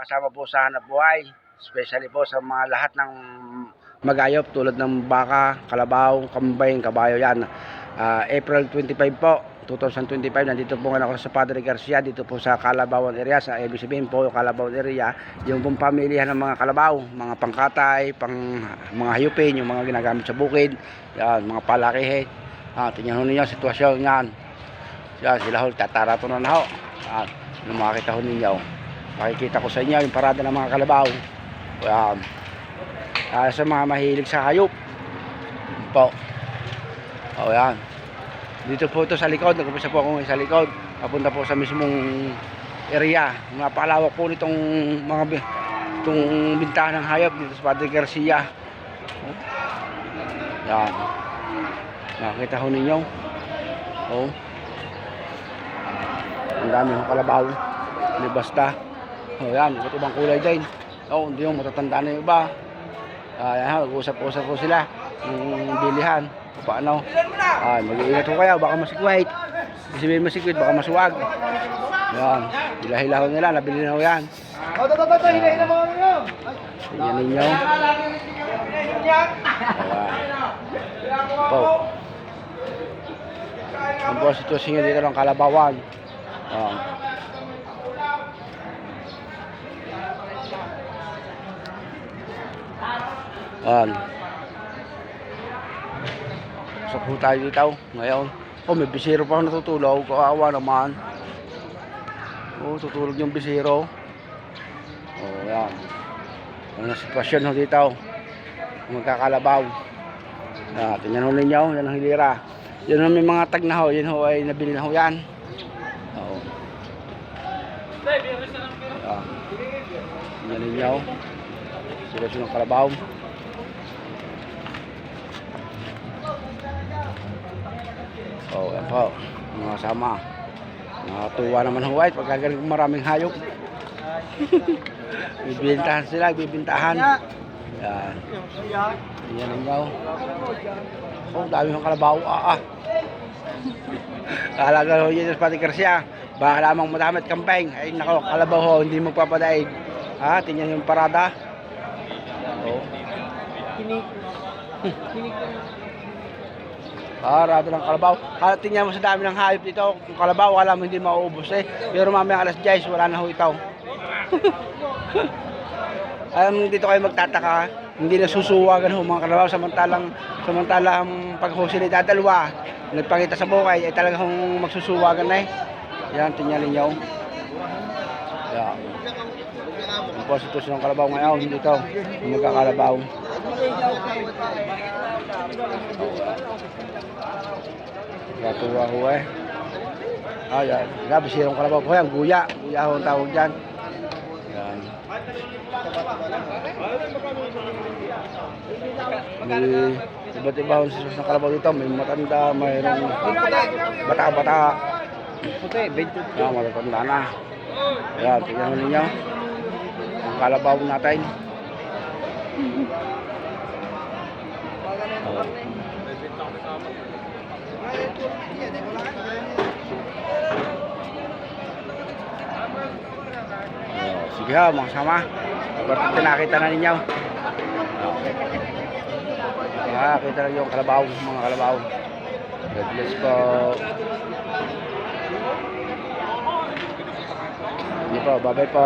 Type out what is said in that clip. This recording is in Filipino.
kasama po sa hanap buhay, especially po sa mga lahat ng magayop tulad ng baka, kalabaw, kambing, kabayo yan. April 25 po, 2025, nandito po nga ako sa Padre Garcia, dito po sa Calabawan area, sa ibig sabihin po yung Calabawan area, yung pong pamilihan ng mga kalabaw, mga pangkatay, mga hayupin, yung mga ginagamit sa bukid, yan, mga palakihe. Tingnan ho ninyo, sitwasyon yan. Yan, sila ho, tatarato na ho. Yan, yung makikita ho ninyo. Makikita ko sa inyo yung parada ng mga kalabaw. Yan. Sa mga mahilig sa hayop. Po. O yan. Dito po ito sa likod. Nagpapasa po ako sa likod. Papunta po sa mismong area. Napalawak po nitong itong bintahan ng hayop dito sa Padre Garcia. Yan. Nakita ho ninyo. Oh. Ang dami ng kalabaw. Hindi basta. Oh, yan. Iba't ibang kulay din. Oh, hindi yung matatanda na yung iba. Yan, mag-usap-usap po sila ng bilihan. Paano? Mag-iingat ko kayo. Baka masikwait. Sabihin masikwait, baka masuwag. Yan. Hila-hila nila. Nabili na ho yan. Tingnan ninyo. Po. Ang po sitwasyon nyo dito ng Kalabawan. So po tayo dito ngayon. May bisiro pa ako natutulog. Kawawa naman. Tutulog yung bisiro. Yan. Ang sitwasyon ho dito. Magkakalabaw. Tingnan ho ninyo. Yan ang hilira. Yan ho may mga tag na ho. Yan ho ay nabili na ho yan. Tingnan ninyo. Sitwasyon ng kalabaw. Yan po. Mga sama. Natuwa naman ho ay pagkagaling maraming hayop. Bibintahan sila. Bibintahan. Yan. Yan ninyo. Dami ng kalabaw. Kalaga ho yun sa Padre Garcia. Baka lamang madamit kampeng. Ay nako, kalabaw ho. Hindi magpapadaig. Tingnan yung parada. Parada ng kalabaw. Tingnan mo sa dami ng hayop dito. Kung kalabaw, alam mo hindi mauubos Pero mamaya alas 10, wala na ho ito. Dito kayo magtataka, hindi na susuwagan ho mga kalabaw samantalang pag ho sila dadalwa, nagpakita sa bukay ay talagang magsusuwagan na Yan, tingnan ninyo. Yan. Ang po sitwasyon ng kalabaw ngayon dito, magkakalabaw. Natuwa ho yan. Grabe sirong kalabaw po yan, guya. Guya ho ang tawag dyan. Yan. May iba't iba ang sitwasyon ng kalabaw dito. May matanda, mayroong bata-bata. Yan, matatanda na. Yan, tingnan mo ninyo. Ang kalabaw natin. Sige ha, mga sama. Pagkat nakita na ninyo. Kita na yung kalabaw, mga kalabaw. God bless po. Hindi po, bye-bye po.